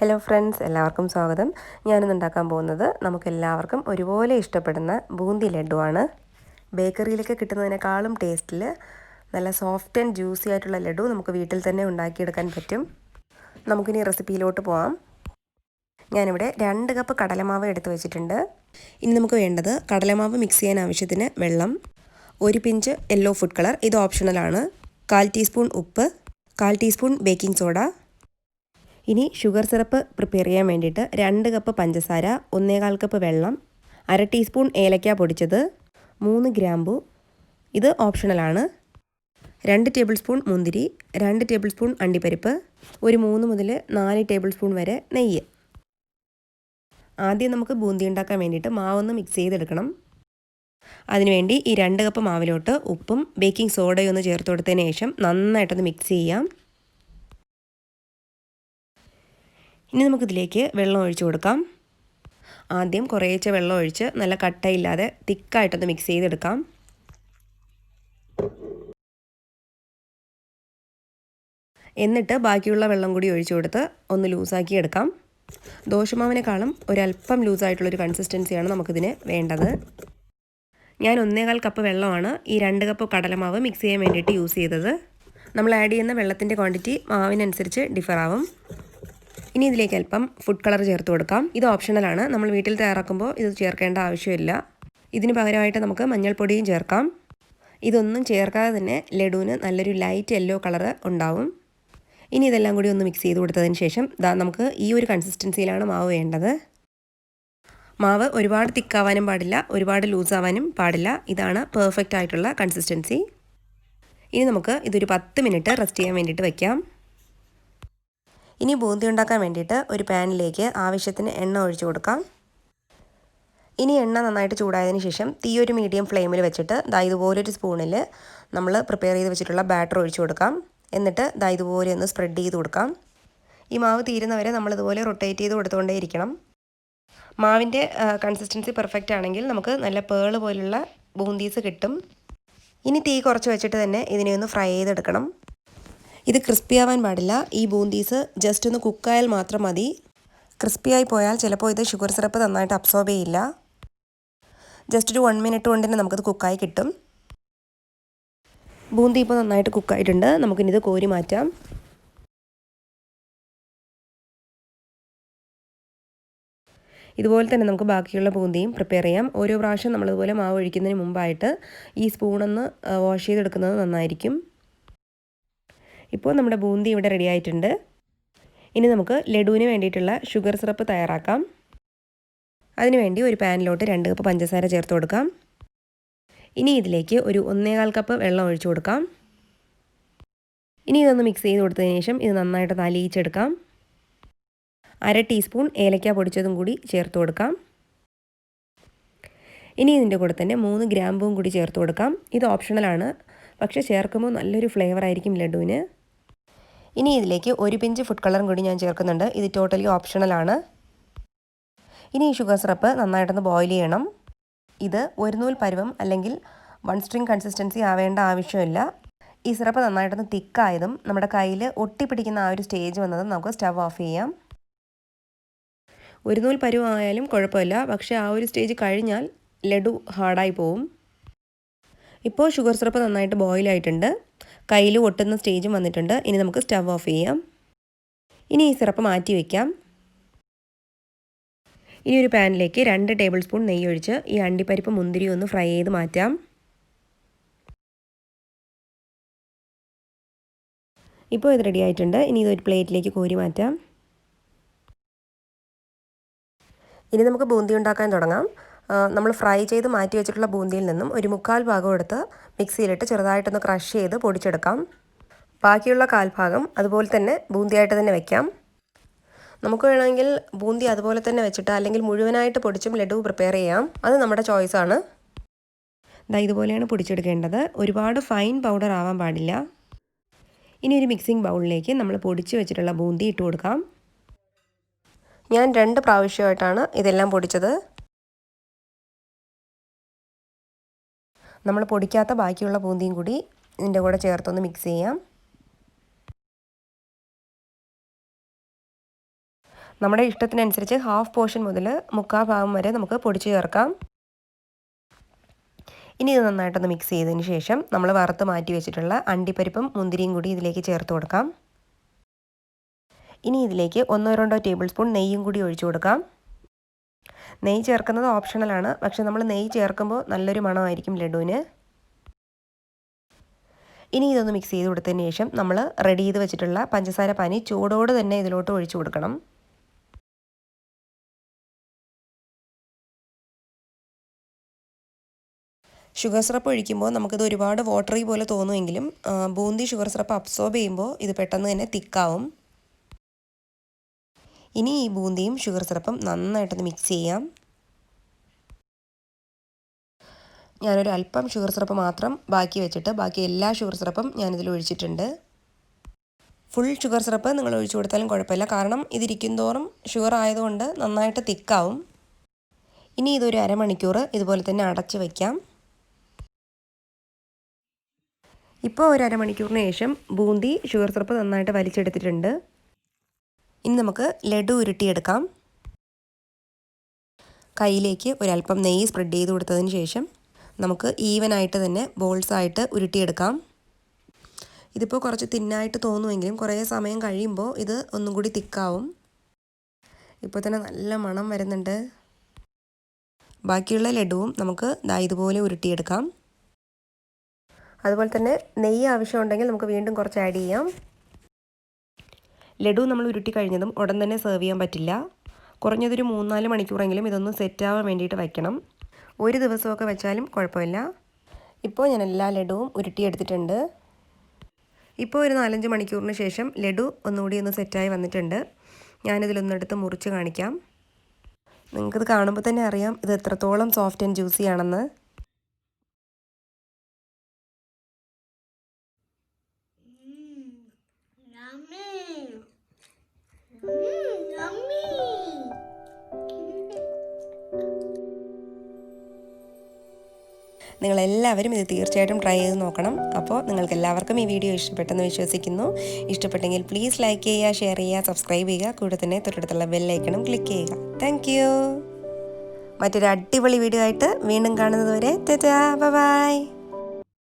Hello friends, എല്ലാവർക്കും സ്വാഗതം. ഞാനിന്ന് ഉണ്ടാക്കാൻ പോകുന്നത് നമുക്കെല്ലാവർക്കും ഒരുപോലെ ഇഷ്ടപ്പെടുന്ന ബൂന്തി ലഡ്ഡു ആണ്. ബേക്കറിയിലൊക്കെ കിട്ടുന്നതിനേക്കാളും ടേസ്റ്റിൽ നല്ല സോഫ്റ്റ് ആൻഡ് ജ്യൂസി ആയിട്ടുള്ള ലഡ്ഡു നമുക്ക് വീട്ടിൽ തന്നെ ഉണ്ടാക്കിയെടുക്കാൻ പറ്റും. നമുക്കിനി റെസിപ്പിയിലോട്ട് പോകാം. ഞാനിവിടെ 2 കപ്പ് കടലമാവ് എടുത്ത് വെച്ചിട്ടുണ്ട്. ഇനി നമുക്ക് വേണ്ടത് കടലമാവ് മിക്സ് ചെയ്യാൻ ആവശ്യത്തിന് വെള്ളം, 1 പിഞ്ച് യെല്ലോ ഫുഡ് കളർ, ഇത് ഓപ്ഷണലാണ്, 1/4 ടീസ്പൂൺ ഉപ്പ്, 1/4 ടീസ്പൂൺ ബേക്കിംഗ് സോഡ. ഇനി ഷുഗർ സിറപ്പ് പ്രിപ്പയർ ചെയ്യാൻ വേണ്ടിയിട്ട് 2 കപ്പ് പഞ്ചസാര, 1/4 കപ്പ് വെള്ളം, 1/2 ടീസ്പൂൺ ഏലക്ക പൊടിച്ചത്, 3 ഗ്രാമ്പു, ഇത് ഓപ്ഷണലാണ്, 2 ടേബിൾ സ്പൂൺ മുന്തിരി, 2 ടേബിൾ സ്പൂൺ അണ്ടിപ്പരിപ്പ്, ഒരു 3 മുതൽ 4 ടേബിൾ സ്പൂൺ വരെ നെയ്യ്. ആദ്യം നമുക്ക് ബൂന്തി ഉണ്ടാക്കാൻ വേണ്ടിയിട്ട് മാവൊന്ന് മിക്സ് ചെയ്തെടുക്കണം. അതിനുവേണ്ടി ഈ 2 കപ്പ് മാവിലോട്ട് ഉപ്പും ബേക്കിംഗ് സോഡയും ഒന്ന് ചേർത്ത് കൊടുത്തതിന് ശേഷം നന്നായിട്ടൊന്ന് മിക്സ് ചെയ്യാം. ഇനി നമുക്കിതിലേക്ക് വെള്ളം ഒഴിച്ചു കൊടുക്കാം. ആദ്യം കുറേശ്ശെ വെള്ളം ഒഴിച്ച് നല്ല കട്ടയില്ലാതെ തിക്കായിട്ടൊന്ന് മിക്സ് ചെയ്തെടുക്കാം. എന്നിട്ട് ബാക്കിയുള്ള വെള്ളം കൂടി ഒഴിച്ചു കൊടുത്ത് ഒന്ന് ലൂസാക്കി എടുക്കാം. ദോശമാവിനേക്കാളും ഒരല്പം ലൂസായിട്ടുള്ളൊരു കൺസിസ്റ്റൻസിയാണ് നമുക്കിതിന് വേണ്ടത്. ഞാൻ 1/4 കപ്പ് വെള്ളമാണ് ഈ 2 കപ്പ് കടലമാവ് മിക്സ് ചെയ്യാൻ വേണ്ടിയിട്ട് യൂസ് ചെയ്തത്. നമ്മൾ ആഡ് ചെയ്യുന്ന വെള്ളത്തിൻ്റെ ക്വാണ്ടിറ്റി മാവിനനുസരിച്ച് ഡിഫർ ആവും. ഇനി ഇതിലേക്ക് അല്പം ഫുഡ് കളർ ചേർത്ത് കൊടുക്കാം. ഇത് ഓപ്ഷണലാണ്, നമ്മൾ വീട്ടിൽ തയ്യാറാക്കുമ്പോൾ ഇത് ചേർക്കേണ്ട ആവശ്യമില്ല. ഇതിന് പകരമായിട്ട് നമുക്ക് മഞ്ഞൾപ്പൊടിയും ചേർക്കാം. ഇതൊന്നും ചേർക്കാതെ തന്നെ ലഡുവിന് നല്ലൊരു ലൈറ്റ് യെല്ലോ കളറ് ഉണ്ടാവും. ഇനി ഇതെല്ലാം കൂടി ഒന്ന് മിക്സ് ചെയ്ത് കൊടുത്തതിന് ശേഷം നമുക്ക് ഈ ഒരു കൺസിസ്റ്റൻസിയിലാണ് മാവ് വേണ്ടത്. മാവ് ഒരുപാട് തിക്കാവാനും പാടില്ല, ഒരുപാട് ലൂസാവാനും പാടില്ല. ഇതാണ് പെർഫെക്റ്റ് ആയിട്ടുള്ള കൺസിസ്റ്റൻസി. ഇനി നമുക്ക് ഇതൊരു 10 മിനിറ്റ് റെസ്റ്റ് ചെയ്യാൻ വേണ്ടിയിട്ട് വയ്ക്കാം. ഇനി ബൂന്തി ഉണ്ടാക്കാൻ വേണ്ടിയിട്ട് ഒരു പാനിലേക്ക് ആവശ്യത്തിന് എണ്ണ ഒഴിച്ചു കൊടുക്കാം. ഇനി എണ്ണ നന്നായിട്ട് ചൂടായതിന് ശേഷം തീ ഒരു മീഡിയം ഫ്ലെയിമിൽ വെച്ചിട്ട് ഇതുപോലൊരു സ്പൂണിൽ നമ്മൾ പ്രിപ്പയർ ചെയ്ത് വെച്ചിട്ടുള്ള ബാറ്റർ ഒഴിച്ചു കൊടുക്കാം. എന്നിട്ട് ഇതുപോലെ ഒന്ന് സ്പ്രെഡ് ചെയ്ത് കൊടുക്കാം. ഈ മാവ് തീരുന്നവരെ നമ്മളിതുപോലെ റൊട്ടേറ്റ് ചെയ്ത് കൊടുത്തുകൊണ്ടേ ഇരിക്കണം. മാവിൻ്റെ കൺസിസ്റ്റൻസി പെർഫെക്റ്റ് ആണെങ്കിൽ നമുക്ക് നല്ല പേള് പോലുള്ള ബൂന്തീസ് കിട്ടും. ഇനി തീ കുറച്ച് വെച്ചിട്ട് തന്നെ ഇതിനെ ഒന്ന് ഫ്രൈ ചെയ്തെടുക്കണം. ഇത് ക്രിസ്പി ആവാൻ പാടില്ല. ഈ ബൂന്തീസ് ജസ്റ്റ് ഒന്ന് കുക്കായാൽ മാത്രം മതി. ക്രിസ്പിയായി പോയാൽ ചിലപ്പോൾ ഇത് ഷുഗർ സിറപ്പ് നന്നായിട്ട് അബ്സോർബ് ചെയ്യില്ല. ജസ്റ്റ് ഒരു 1 മിനിറ്റ് കൊണ്ട് തന്നെ നമുക്കിത് കുക്കായി കിട്ടും. ബൂന്തി ഇപ്പോൾ നന്നായിട്ട് കുക്കായിട്ടുണ്ട്. നമുക്കിനിത് കോരി മാറ്റാം. ഇതുപോലെ തന്നെ നമുക്ക് ബാക്കിയുള്ള ബൂന്തിയും പ്രിപ്പയർ ചെയ്യാം. ഓരോ പ്രാവശ്യം നമ്മളിതുപോലെ മാവ് ഒഴിക്കുന്നതിന് മുമ്പായിട്ട് ഈ സ്പൂണൊന്ന് വാഷ് ചെയ്തെടുക്കുന്നത് നന്നായിരിക്കും. ഇപ്പോൾ നമ്മുടെ ബൂന്തി ഇവിടെ റെഡി ആയിട്ടുണ്ട്. ഇനി നമുക്ക് ലഡുവിന് വേണ്ടിയിട്ടുള്ള ഷുഗർ സിറപ്പ് തയ്യാറാക്കാം. അതിനുവേണ്ടി ഒരു പാനിലോട്ട് 2 കപ്പ് പഞ്ചസാര ചേർത്ത് കൊടുക്കാം. ഇനി ഇതിലേക്ക് ഒരു 1/4 കപ്പ് വെള്ളം ഒഴിച്ചു കൊടുക്കാം. ഇനി ഇതൊന്ന് മിക്സ് ചെയ്ത് കൊടുത്തതിന് ശേഷം ഇത് നന്നായിട്ട് അലിയിച്ചെടുക്കാം. 1/2 ടീസ്പൂൺ ഏലക്ക പൊടിച്ചതും കൂടി ചേർത്ത് കൊടുക്കാം. ഇനി ഇതിൻ്റെ കൂടെ തന്നെ 3 ഗ്രാമ്പും കൂടി ചേർത്ത് കൊടുക്കാം. ഇത് ഓപ്ഷണലാണ്, പക്ഷേ ചേർക്കുമ്പോൾ നല്ലൊരു ഫ്ലേവർ ആയിരിക്കും ലഡുവിന്. ഇനി ഇതിലേക്ക് 1 പിഞ്ച് ഫുഡ് കളറും കൂടി ഞാൻ ചേർക്കുന്നുണ്ട്. ഇത് ടോട്ടലി ഓപ്ഷണലാണ്. ഇനി ഈ ഷുഗർ സിറപ്പ് നന്നായിട്ടൊന്ന് ബോയിൽ ചെയ്യണം. ഇത് ഒരു നൂൽ പരുവം അല്ലെങ്കിൽ 1 സ്ട്രിങ് കൺസിസ്റ്റൻസി ആവേണ്ട ആവശ്യമില്ല. ഈ സിറപ്പ് നന്നായിട്ടൊന്ന് തിക്കായതും നമ്മുടെ കയ്യിൽ ഒട്ടിപ്പിടിക്കുന്ന ആ ഒരു സ്റ്റേജ് വന്നതും നമുക്ക് സ്റ്റവ് ഓഫ് ചെയ്യാം. ഒരു നൂൽ പരുവം ആയാലും കുഴപ്പമില്ല, പക്ഷേ ആ ഒരു സ്റ്റേജ് കഴിഞ്ഞാൽ ലഡു ഹാർഡായി പോവും. ഇപ്പോൾ ഷുഗർ സിറപ്പ് നന്നായിട്ട് ബോയിലായിട്ടുണ്ട്. കയ്യിൽ ഒട്ടുന്ന സ്റ്റേജും വന്നിട്ടുണ്ട്. ഇനി നമുക്ക് സ്റ്റവ് ഓഫ് ചെയ്യാം. ഇനി ഈ സിറപ്പ് മാറ്റി വയ്ക്കാം. ഇനി ഒരു പാനിലേക്ക് 2 ടേബിൾ സ്പൂൺ നെയ്യ് ഒഴിച്ച് ഈ അണ്ടിപ്പരിപ്പ് മുന്തിരി ഒന്ന് ഫ്രൈ ചെയ്ത് മാറ്റാം. ഇപ്പോൾ ഇത് റെഡി ആയിട്ടുണ്ട്. ഇനി ഇതൊരു പ്ലേറ്റിലേക്ക് കോരി മാറ്റാം. ഇനി നമുക്ക് ബൂന്തി ഉണ്ടാക്കാൻ തുടങ്ങാം. നമ്മൾ ഫ്രൈ ചെയ്ത് മാറ്റി വെച്ചിട്ടുള്ള ബൂന്തിയിൽ നിന്നും ഒരു 1/4 ഭാഗം എടുത്ത് മിക്സിയിലിട്ട് ചെറുതായിട്ടൊന്ന് ക്രഷ് ചെയ്ത് പൊടിച്ചെടുക്കാം. ബാക്കിയുള്ള 1/4 ഭാഗം അതുപോലെ തന്നെ ബൂന്തിയായിട്ട് തന്നെ വെക്കാം. നമുക്ക് വേണമെങ്കിൽ ബൂന്തി അതുപോലെ തന്നെ വെച്ചിട്ട് അല്ലെങ്കിൽ മുഴുവനായിട്ട് പൊടിച്ചും ലഡു പ്രിപ്പയർ ചെയ്യാം. അത് നമ്മുടെ ചോയ്സാണ്. ഇതുപോലെയാണ് പൊടിച്ചെടുക്കേണ്ടത്. ഒരുപാട് ഫൈൻ പൗഡർ ആവാൻ പാടില്ല. ഇനി ഒരു മിക്സിംഗ് ബൗളിലേക്ക് നമ്മൾ പൊടിച്ച് വെച്ചിട്ടുള്ള ബൂന്തി ഇട്ട് കൊടുക്കാം. ഞാൻ 2 പ്രാവശ്യമായിട്ടാണ് ഇതെല്ലാം പൊടിച്ചത്. നമ്മൾ പൊടിക്കാത്ത ബാക്കിയുള്ള ബൂന്തിയും കൂടി ഇതിൻ്റെ കൂടെ ചേർത്തൊന്ന് മിക്സ് ചെയ്യാം. നമ്മുടെ ഇഷ്ടത്തിനനുസരിച്ച് ഹാഫ് പോർഷൻ മുതൽ മുക്കാൽ ഭാഗം വരെ നമുക്ക് പൊടിച്ച് ചേർക്കാം. ഇനി ഇത് നന്നായിട്ടൊന്ന് മിക്സ് ചെയ്തതിന് ശേഷം നമ്മൾ വറുത്ത് മാറ്റി വെച്ചിട്ടുള്ള അണ്ടിപ്പരിപ്പും മുന്തിരിയും കൂടി ഇതിലേക്ക് ചേർത്ത് കൊടുക്കാം. ഇനി ഇതിലേക്ക് 1-2 ടേബിൾ സ്പൂൺ നെയ്യും കൂടി ഒഴിച്ചു കൊടുക്കാം. നെയ്യ് ചേർക്കുന്നത് ഓപ്ഷണലാണ്, പക്ഷെ നമ്മൾ നെയ്യ് ചേർക്കുമ്പോൾ നല്ലൊരു മണമായിരിക്കും ലഡുവിന്. ഇനി ഇതൊന്ന് മിക്സ് ചെയ്ത് കൊടുത്തതിന് ശേഷം നമ്മൾ റെഡി ചെയ്ത് വെച്ചിട്ടുള്ള പഞ്ചസാര പാനി ചൂടോട് തന്നെ ഇതിലോട്ട് ഒഴിച്ചു കൊടുക്കണം. ഷുഗർ സിറപ്പ് ഒഴിക്കുമ്പോൾ നമുക്കിത് ഒരുപാട് വാട്ടറി പോലെ തോന്നുമെങ്കിലും ബൂന്തി ഷുഗർ സിറപ്പ് അബ്സോർബ് ചെയ്യുമ്പോൾ ഇത് പെട്ടെന്ന് തന്നെ തിക്കാവും. ഇനി ഈ ബൂന്തിയും ഷുഗർ സിറപ്പും നന്നായിട്ടൊന്ന് മിക്സ് ചെയ്യാം. ഞാനൊരു അല്പം ഷുഗർ സിറപ്പ് മാത്രം ബാക്കി വെച്ചിട്ട് ബാക്കി എല്ലാ ഷുഗർ സിറപ്പും ഞാനിതിൽ ഒഴിച്ചിട്ടുണ്ട്. ഫുൾ ഷുഗർ സിറപ്പ് നിങ്ങൾ ഒഴിച്ചു കൊടുത്താലും കുഴപ്പമില്ല, കാരണം ഇതിരിക്കും തോറും ഷുഗർ ആയതുകൊണ്ട് നന്നായിട്ട് തിക്കാവും. ഇനി ഇതൊരു അരമണിക്കൂർ ഇതുപോലെ തന്നെ അടച്ച് വയ്ക്കാം. ഇപ്പോൾ ഒരു അരമണിക്കൂറിന് ശേഷം ബൂന്തി ഷുഗർ സിറപ്പ് നന്നായിട്ട് വലിച്ചെടുത്തിട്ടുണ്ട്. ഇനി നമുക്ക് ലഡു ഉരുട്ടിയെടുക്കാം. കയ്യിലേക്ക് ഒരല്പം നെയ്യ് സ്പ്രെഡ് ചെയ്ത് കൊടുത്തതിന് ശേഷം നമുക്ക് ഈവനായിട്ട് തന്നെ ബോൾസായിട്ട് ഉരുട്ടിയെടുക്കാം. ഇതിപ്പോൾ കുറച്ച് തിന്നായിട്ട് തോന്നുമെങ്കിലും കുറേ സമയം കഴിയുമ്പോൾ ഇത് ഒന്നും കൂടി തിക്കാവും. ഇപ്പോൾ തന്നെ നല്ല മണം വരുന്നുണ്ട്. ബാക്കിയുള്ള ലഡുവും നമുക്ക് ഇതുപോലെ ഉരുട്ടിയെടുക്കാം. അതുപോലെ തന്നെ നെയ്യ് ആവശ്യമുണ്ടെങ്കിൽ നമുക്ക് വീണ്ടും കുറച്ച് ആഡ് ചെയ്യാം. ലഡു നമ്മൾ ഉരുട്ടി കഴിഞ്ഞതും ഉടൻ തന്നെ സെർവ് ചെയ്യാൻ പറ്റില്ല. കുറഞ്ഞതൊരു 3-4 മണിക്കൂറെങ്കിലും ഇതൊന്ന് സെറ്റാവാൻ വേണ്ടിയിട്ട് വയ്ക്കണം. ഒരു ദിവസമൊക്കെ വെച്ചാലും കുഴപ്പമില്ല. ഇപ്പോൾ ഞാൻ എല്ലാ ലഡുവും ഉരുട്ടിയെടുത്തിട്ടുണ്ട്. ഇപ്പോൾ ഒരു 4-5 മണിക്കൂറിന് ശേഷം ലഡു ഒന്നുകൂടി ഒന്ന് സെറ്റായി വന്നിട്ടുണ്ട്. ഞാനിതിലൊന്നെടുത്ത് മുറിച്ച് കാണിക്കാം. നിങ്ങൾക്കിത് കാണുമ്പോൾ തന്നെ അറിയാം ഇത് എത്രത്തോളം സോഫ്റ്റ് ആൻഡ് ജ്യൂസി ആണെന്ന്. നിങ്ങളെല്ലാവരും ഇത് തീർച്ചയായിട്ടും ട്രൈ ചെയ്ത് നോക്കണം. അപ്പോൾ നിങ്ങൾക്ക് എല്ലാവർക്കും ഈ വീഡിയോ ഇഷ്ടപ്പെട്ടെന്ന് വിശ്വസിക്കുന്നു. ഇഷ്ടപ്പെട്ടെങ്കിൽ പ്ലീസ് ലൈക്ക് ചെയ്യുക, ഷെയർ ചെയ്യുക, സബ്സ്ക്രൈബ് ചെയ്യുക. കൂടെ തന്നെ തൊട്ടടുത്തുള്ള ബെല്ലൈക്കണും ക്ലിക്ക് ചെയ്യുക. Thank you. മറ്റൊരു അടിപൊളി വീഡിയോ ആയിട്ട് വീണ്ടും കാണുന്നത് വരെ ടാറ്റാ, ബൈ ബൈ.